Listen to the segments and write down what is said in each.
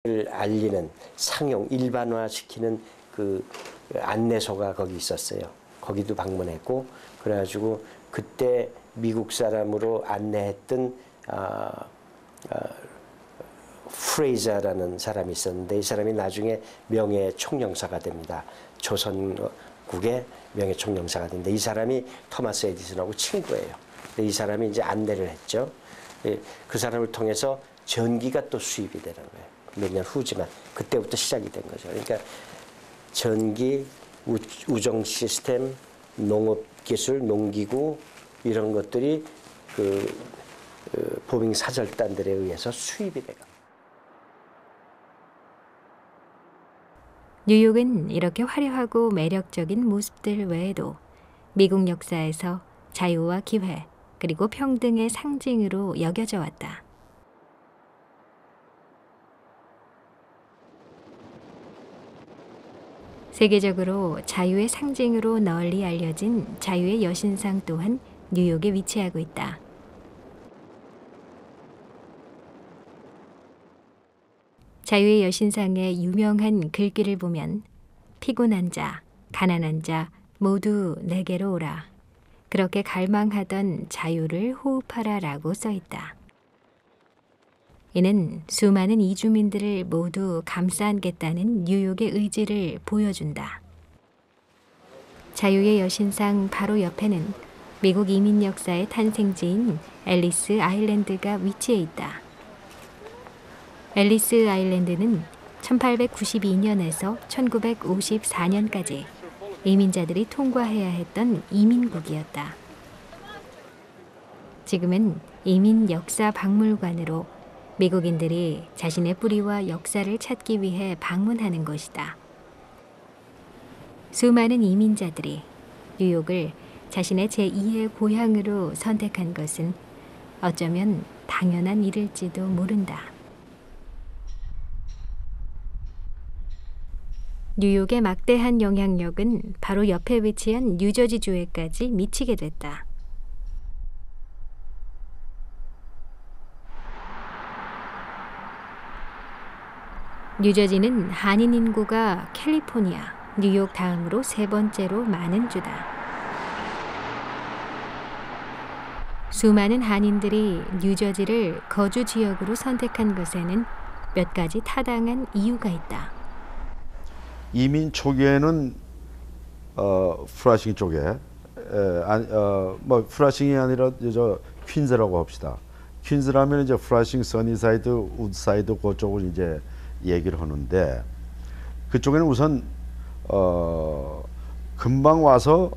알리는 상용 일반화시키는 그 안내소가 거기 있었어요. 거기도 방문했고 그래가지고 그때 미국 사람으로 안내했던 프레이저라는 사람이 있었는데 이 사람이 나중에 명예총영사가 됩니다. 조선국의 명예총영사가 되는데 이 사람이 토마스 에디슨하고 친구예요. 이 사람이 이제 안내를 했죠. 그 사람을 통해서 전기가 또 수입이 되는 거예요. 몇 년 후지만 그때부터 시작이 된 거죠. 그러니까 전기, 우정 시스템, 농업기술, 농기구 이런 것들이 보밍 사절단들에 의해서 수입이 돼가. 뉴욕은 이렇게 화려하고 매력적인 모습들 외에도 미국 역사에서 자유와 기회 그리고 평등의 상징으로 여겨져 왔다. 세계적으로 자유의 상징으로 널리 알려진 자유의 여신상 또한 뉴욕에 위치하고 있다. 자유의 여신상의 유명한 글귀를 보면 피곤한 자, 가난한 자 모두 내게로 오라. 그렇게 갈망하던 자유를 호흡하라 라고 써있다. 이는 수많은 이주민들을 모두 감싸 안겠다는 뉴욕의 의지를 보여준다. 자유의 여신상 바로 옆에는 미국 이민 역사의 탄생지인 앨리스 아일랜드가 위치해 있다. 앨리스 아일랜드는 1892년에서 1954년까지 이민자들이 통과해야 했던 이민국이었다. 지금은 이민 역사 박물관으로 미국인들이 자신의 뿌리와 역사를 찾기 위해 방문하는 곳이다. 수많은 이민자들이 뉴욕을 자신의 제2의 고향으로 선택한 것은 어쩌면 당연한 일일지도 모른다. 뉴욕의 막대한 영향력은 바로 옆에 위치한 뉴저지주에까지 미치게 됐다. 뉴저지는 한인 인구가 캘리포니아, 뉴욕 다음으로 세 번째로 많은 주다. 수많은 한인들이 뉴저지를 거주 지역으로 선택한 것에는 몇 가지 타당한 이유가 있다. 이민 초기에는 프라싱 쪽에 뭐 프라싱이 아니라 저 퀸즈라고 합시다. 퀸즈라면 이제 프라싱, 써니사이드, 우드사이드 그쪽을 이제 얘기를 하는데 그쪽에는 우선 금방 와서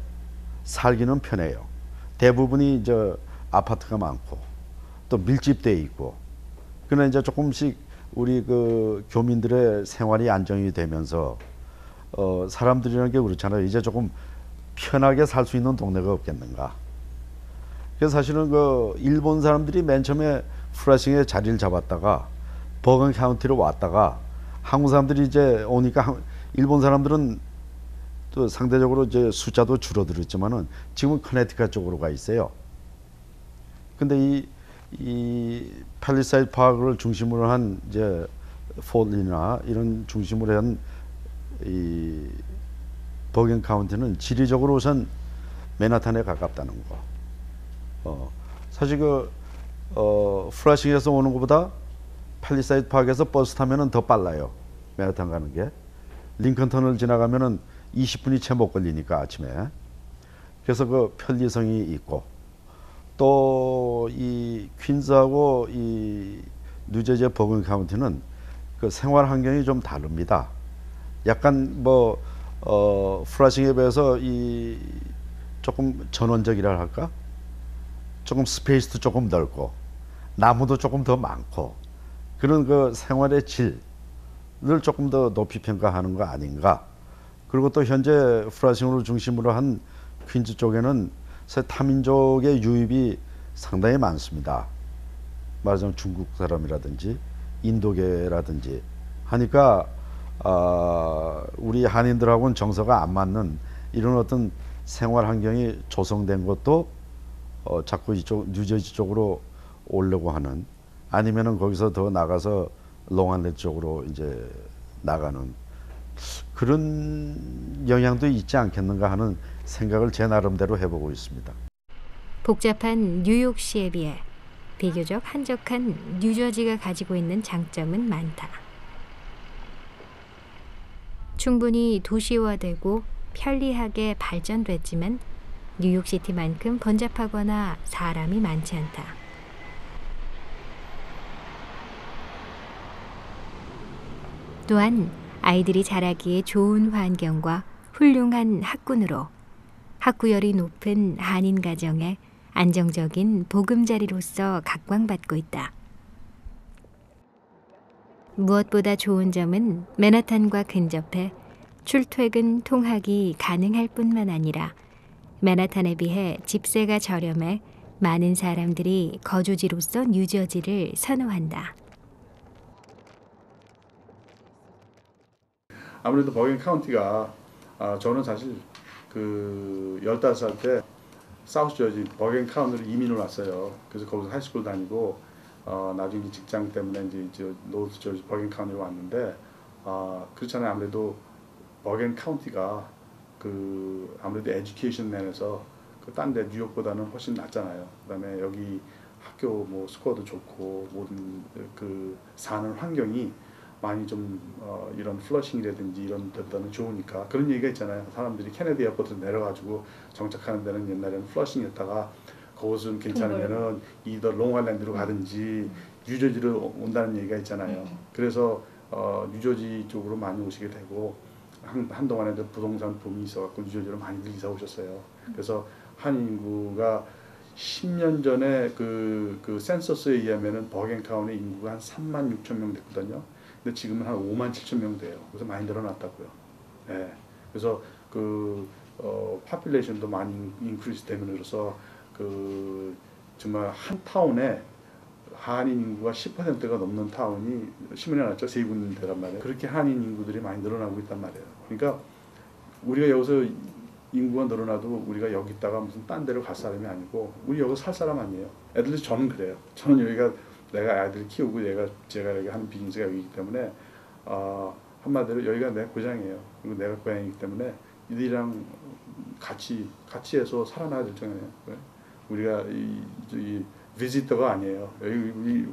살기는 편해요. 대부분이 이제 아파트가 많고 또 밀집돼 있고 그러나 이제 조금씩 우리 그 교민들의 생활이 안정이 되면서 사람들이라는 게 그렇잖아요. 이제 조금 편하게 살 수 있는 동네가 없겠는가. 그래서 사실은 그 일본 사람들이 맨 처음에 프라싱에 자리를 잡았다가 버건 카운티로 왔다가 한국 사람들이 이제 오니까 일본 사람들은 또 상대적으로 이제 숫자도 줄어들었지만은 지금은 커네티컷 쪽으로 가 있어요. 근데 이 팰리사이드 파크를 중심으로 한 이제 폴리나 이런 중심으로 한 이 버건 카운티는 지리적으로 우선 맨하탄에 가깝다는 거. 사실 프라싱에서 오는 것보다 팰리사이드 파크에서 버스 타면은 더 빨라요. 맨하탄 가는 게. 링컨 터널 지나가면은 20분이 채 못 걸리니까 아침에. 그래서 그 편리성이 있고 또 이 퀸즈하고 이 뉴저지의 버건 카운티는 그 생활 환경이 좀 다릅니다. 약간 뭐 프라싱에 비해서 이 조금 전원적이라 할까? 조금 스페이스도 조금 넓고 나무도 조금 더 많고 그런 그 생활의 질을 조금 더 높이 평가하는 거 아닌가. 그리고 또 현재 프라싱을 중심으로 한 퀸즈 쪽에는 타민족의 유입이 상당히 많습니다. 말하자면 중국 사람이라든지 인도계라든지 하니까 우리 한인들하고는 정서가 안 맞는 이런 어떤 생활 환경이 조성된 것도 자꾸 이쪽 뉴저지 쪽으로 오려고 하는 아니면은 거기서 더 나가서 롱아일랜드 쪽으로 이제 나가는 그런 영향도 있지 않겠는가 하는 생각을 제 나름대로 해보고 있습니다. 복잡한 뉴욕시에 비해 비교적 한적한 뉴저지가 가지고 있는 장점은 많다. 충분히 도시화되고 편리하게 발전됐지만 뉴욕시티만큼 번잡하거나 사람이 많지 않다. 또한 아이들이 자라기에 좋은 환경과 훌륭한 학군으로 학구열이 높은 한인 가정에 안정적인 보금자리로서 각광받고 있다. 무엇보다 좋은 점은 맨하탄과 근접해 출퇴근 통학이 가능할 뿐만 아니라 맨하탄에 비해 집세가 저렴해 많은 사람들이 거주지로서 뉴저지를 선호한다. 아무래도 버긴 카운티가 저는 사실 그 15살 때 사우스 저지 버긴 카운티로 이민을 왔어요. 그래서 거기서 하이스쿨 다니고 나중에 직장 때문에 이제 노스 저지 버긴 카운티로 왔는데 그렇잖아요. 아무래도 버긴 카운티가 그 아무래도 에듀케이션 면에서 그 딴 데 뉴욕보다는 훨씬 낫잖아요. 그다음에 여기 학교 뭐 스코어도 좋고 모든 그 사는 환경이 많이 좀 이런 플러싱이라든지 이런 데보다는 좋으니까 그런 얘기가 있잖아요. 사람들이 케네디 에어포트 내려가지고 정착하는 데는 옛날에는 플러싱이었다가 그곳은 괜찮으면은 이더 롱아일랜드로 가든지 뉴저지로 온다는 얘기가 있잖아요. 그래서 뉴저지 쪽으로 많이 오시게 되고 한동안에 부동산 붐이 있어갖고 뉴저지로 많이들 이사 오셨어요. 그래서 한인 인구가 10년 전에 그 센서스에 의하면은 버긴 카운티 인구가 한 3만 6천 명 됐거든요. 근데 지금은 한 5만 7천 명 돼요. 그래서 많이 늘어났다고요. 예. 그래서 그 파퓰레이션도 많이 인크리스 됨으로써 그 정말 한 타운에 한인 인구가 10%가 넘는 타운이 신문에 났죠. 세 군데란 말이에요. 그렇게 한인 인구들이 많이 늘어나고 있단 말이에요. 그러니까 우리가 여기서 인구가 늘어나도 우리가 여기 있다가 무슨 딴 데로 갈 사람이 아니고 우리 여기 살 사람 아니에요. 애들도 저는 그래요. 저는 여기가 내가 아이들 키우고 제가 여기 하는 비즈니스가 여기이기 때문에 한마디로 여기가 내 고장이에요. 그리고 내가 고향이기 때문에 이들이랑 같이 해서 살아나야 될 정이에요. 우리가 이 비지터가 아니에요. 여기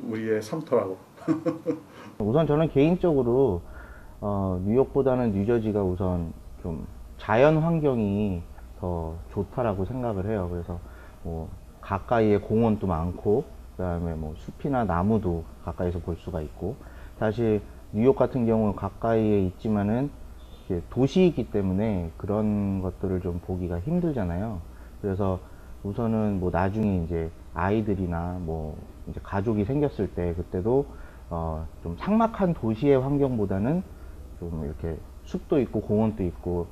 우리의 상토라고. 우선 저는 개인적으로 뉴욕보다는 뉴저지가 우선 좀 자연 환경이 더 좋다라고 생각을 해요. 그래서 뭐 가까이에 공원도 많고 그다음에 뭐 숲이나 나무도 가까이서 볼 수가 있고 사실 뉴욕 같은 경우는 가까이에 있지만은 도시이기 때문에 그런 것들을 좀 보기가 힘들잖아요. 그래서 우선은 뭐 나중에 이제 아이들이나 뭐 이제 가족이 생겼을 때 그때도 좀 삭막한 도시의 환경보다는 좀 이렇게 숲도 있고 공원도 있고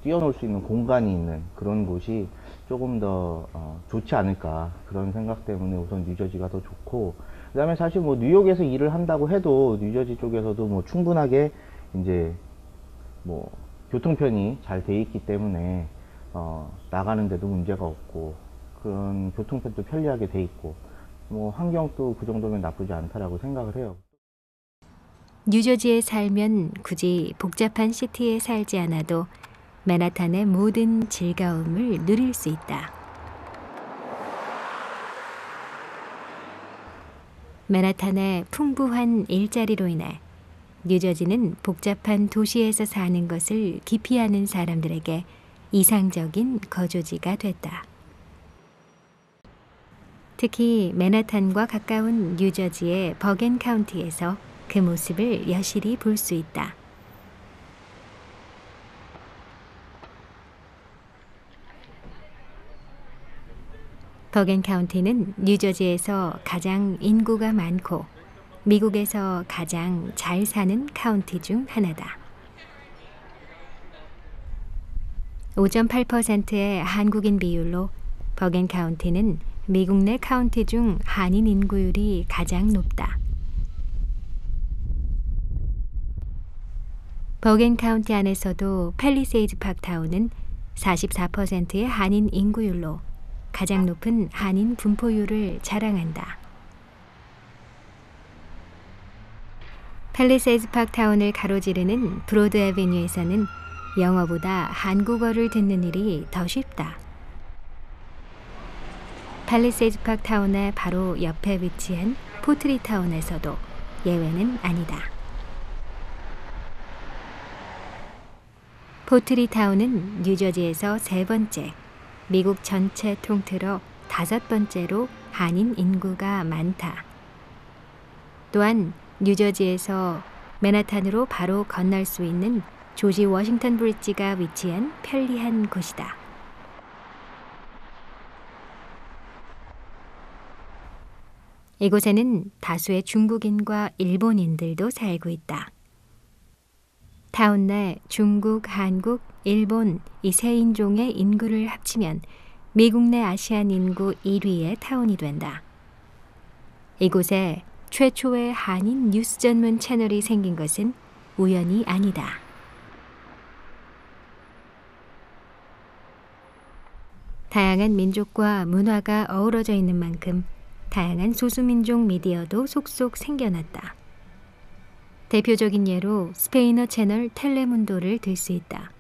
뛰어놀 수 있는 공간이 있는 그런 곳이 조금 더 좋지 않을까 그런 생각 때문에 우선 뉴저지가 더 좋고 그 다음에 사실 뭐 뉴욕에서 일을 한다고 해도 뉴저지 쪽에서도 뭐 충분하게 이제 뭐 교통편이 잘 돼 있기 때문에 나가는데도 문제가 없고 그런 교통편도 편리하게 돼 있고 뭐 환경도 그 정도면 나쁘지 않다라고 생각을 해요. 뉴저지에 살면 굳이 복잡한 시티에 살지 않아도 맨하탄의 모든 즐거움을 누릴 수 있다. 맨하탄의 풍부한 일자리로 인해 뉴저지는 복잡한 도시에서 사는 것을 기피하는 사람들에게 이상적인 거주지가 됐다. 특히 맨하탄과 가까운 뉴저지의 버겐 카운티에서 그 모습을 여실히 볼 수 있다. 버겐 카운티는 뉴저지에서 가장 인구가 많고 미국에서 가장 잘 사는 카운티 중 하나다. 5.8%의 한국인 비율로 버겐 카운티는 미국 내 카운티 중 한인 인구율이 가장 높다. 버겐 카운티 안에서도 팰리세이드 파크타운은 44%의 한인 인구율로 가장 높은 한인 분포율을 자랑한다. 팰리세이드 파크 타운을 가로지르는 브로드 애비뉴에서는 영어보다 한국어를 듣는 일이 더 쉽다. 팰리세이드 파크 타운의 바로 옆에 위치한 포트리 타운에서도 예외는 아니다. 포트리 타운은 뉴저지에서 세 번째, 미국 전체 통틀어 5번째로 한인 인구가 많다. 또한 뉴저지에서 맨하탄으로 바로 건널 수 있는 조지 워싱턴 브리지가 위치한 편리한 곳이다. 이곳에는 다수의 중국인과 일본인들도 살고 있다. 타운 내 중국, 한국, 일본 이 세 인종의 인구를 합치면 미국 내 아시안 인구 1위의 타운이 된다. 이곳에 최초의 한인 뉴스 전문 채널이 생긴 것은 우연이 아니다. 다양한 민족과 문화가 어우러져 있는 만큼 다양한 소수민족 미디어도 속속 생겨났다. 대표적인 예로 스페인어 채널 텔레문도를 들 수 있다.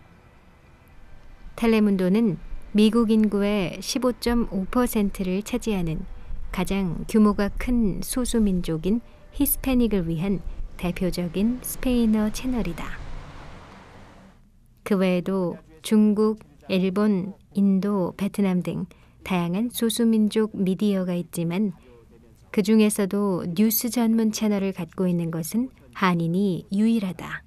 텔레문도는 미국 인구의 15.5%를 차지하는 가장 규모가 큰 소수민족인 히스패닉을 위한 대표적인 스페인어 채널이다. 그 외에도 중국, 일본, 인도, 베트남 등 다양한 소수민족 미디어가 있지만 그 중에서도 뉴스 전문 채널을 갖고 있는 것은 한인이 유일하다.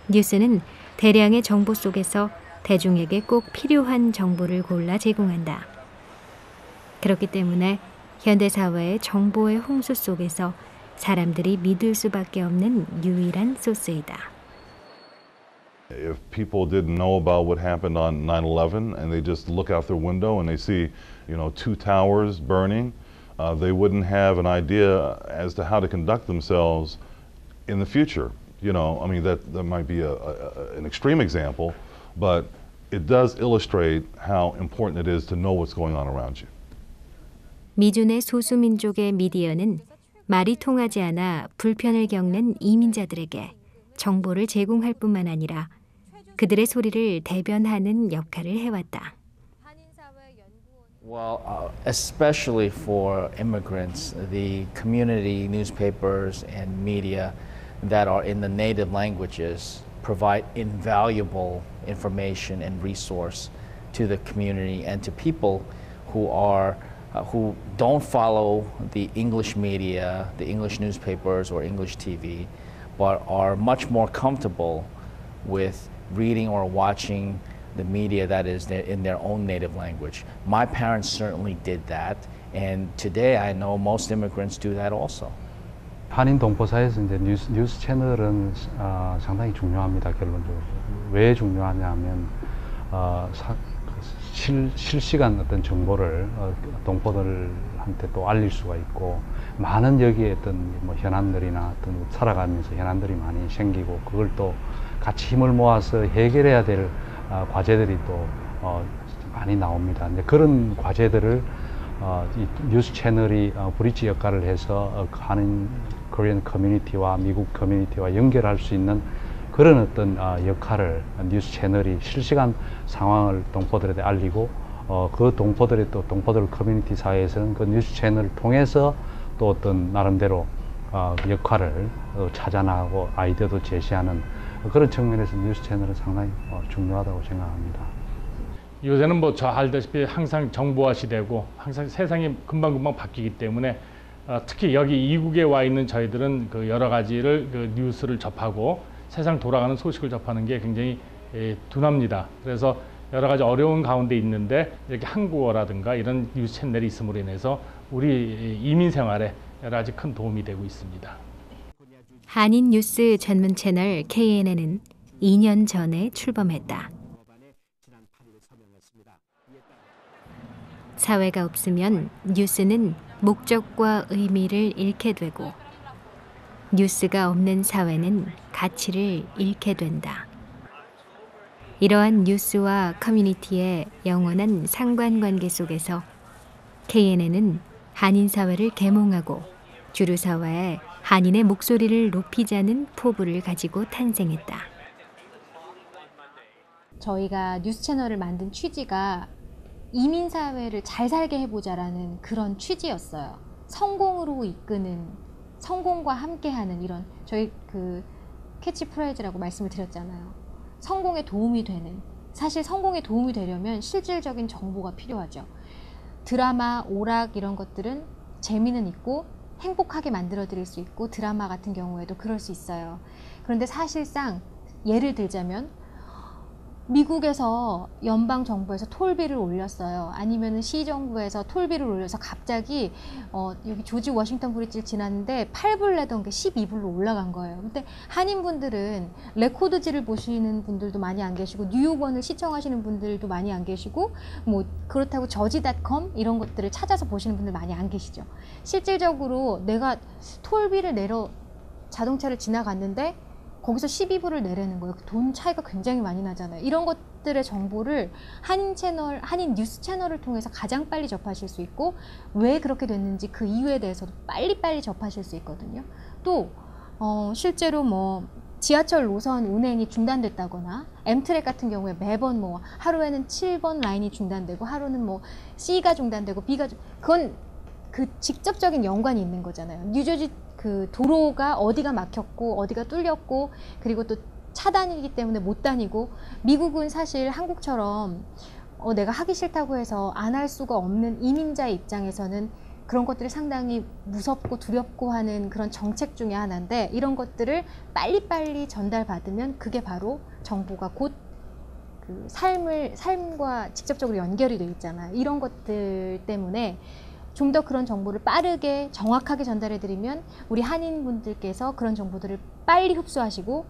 뉴스는 대량의 정보 속에서 대중에게 꼭 필요한 정보를 골라 제공한다. 그렇기 때문에 현대사회의 정보의 홍수 속에서 사람들이 믿을 수밖에 없는 유일한 소스이다. If people didn't know about what happened on 9/11 and they just look out their window and they see, 2 towers burning, they wouldn't have an idea as to how to conduct themselves in the future. That might be an extreme example, but it does illustrate how important it is to know what's going on around you. 미준의 소수민족의 미디어는 말이 통하지 않아 불편을 겪는 이민자들에게 정보를 제공할 뿐만 아니라 그들의 소리를 대변하는 역할을 해왔다. Well, especially for immigrants, the community newspapers and media that are in the native languages provide invaluable information and resource to the community and to people who don't follow the English media, the English newspapers or English TV, but are much more comfortable with reading or watching the media that is in their own native language. My parents certainly did that, and today I know most immigrants do that also. 한인 동포사에서 이제 뉴스 채널은 상당히 중요합니다. 결론적으로 왜 중요하냐면 실시간 어떤 정보를 동포들한테 또 알릴 수가 있고 많은 여기에 어떤 현안들이나 어떤 살아가면서 현안들이 많이 생기고 그걸 또 같이 힘을 모아서 해결해야 될 과제들이 또 많이 나옵니다. 이제 그런 과제들을 이 뉴스 채널이 브릿지 역할을 해서 한인 코리안 커뮤니티와 미국 커뮤니티와 연결할 수 있는 그런 어떤 역할을 뉴스 채널이 실시간 상황을 동포들에게 알리고 그 동포들의 또 동포들 커뮤니티 사회에서는 그 뉴스 채널을 통해서 또 어떤 나름대로 역할을 찾아나가고 아이디어도 제시하는 그런 측면에서 뉴스 채널은 상당히 중요하다고 생각합니다. 요새는 저 알다시피 항상 정보화 시대고 항상 세상이 금방금방 바뀌기 때문에 특히 여기 이국에 와 있는 저희들은 그 여러 가지를 그 뉴스를 접하고 세상 돌아가는 소식을 접하는 게 굉장히 둔합니다. 그래서 여러 가지 어려운 가운데 있는데 이렇게 한국어라든가 이런 뉴스 채널이 있음으로 인해서 우리 이민 생활에 여러 가지 큰 도움이 되고 있습니다. 한인 뉴스 전문 채널 KNN은 2년 전에 출범했다. 사회가 없으면 뉴스는 목적과 의미를 잃게 되고 뉴스가 없는 사회는 가치를 잃게 된다. 이러한 뉴스와 커뮤니티의 영원한 상관관계 속에서 KNN은 한인 사회를 계몽하고 주류 사회에 한인의 목소리를 높이자는 포부를 가지고 탄생했다. 저희가 뉴스 채널을 만든 취지가 이민 사회를 잘 살게 해보자라는 그런 취지였어요. 성공으로 이끄는, 성공과 함께하는 이런 저희 그 캐치프라이즈라고 말씀을 드렸잖아요. 성공에 도움이 되는, 사실 성공에 도움이 되려면 실질적인 정보가 필요하죠. 드라마, 오락 이런 것들은 재미는 있고 행복하게 만들어 드릴 수 있고 드라마 같은 경우에도 그럴 수 있어요. 그런데 사실상 예를 들자면 미국에서 연방정부에서 톨비를 올렸어요. 아니면 시정부에서 톨비를 올려서 갑자기 여기 조지 워싱턴 브리지를 지났는데 8불 내던 게 12불로 올라간 거예요. 근데 한인분들은 레코드지를 보시는 분들도 많이 안 계시고 뉴욕원을 시청하시는 분들도 많이 안 계시고 뭐 그렇다고 저지.com 이런 것들을 찾아서 보시는 분들 많이 안 계시죠. 실질적으로 내가 톨비를 내려 자동차를 지나갔는데 거기서 12불을 내라는 거예요. 돈 차이가 굉장히 많이 나잖아요. 이런 것들의 정보를 한인 채널, 한인 뉴스 채널을 통해서 가장 빨리 접하실 수 있고 왜 그렇게 됐는지 그 이유에 대해서도 빨리빨리 접하실 수 있거든요. 또 실제로 뭐 지하철 노선 운행이 중단됐다거나 엠트랙 같은 경우에 매번 뭐 하루에는 7번 라인이 중단되고 하루는 뭐 C가 중단되고 B가 그건 그 직접적인 연관이 있는 거잖아요. 뉴저지 그 도로가 어디가 막혔고 어디가 뚫렸고 그리고 또 차단이기 때문에 못 다니고 미국은 사실 한국처럼 내가 하기 싫다고 해서 안 할 수가 없는 이민자의 입장에서는 그런 것들이 상당히 무섭고 두렵고 하는 그런 정책 중에 하나인데 이런 것들을 빨리빨리 전달받으면 그게 바로 정보가 곧 그 삶과 직접적으로 연결이 돼 있잖아요. 이런 것들 때문에 좀 더 그런 정보를 빠르게 정확하게 전달해 드리면 우리 한인분들께서 그런 정보들을 빨리 흡수하시고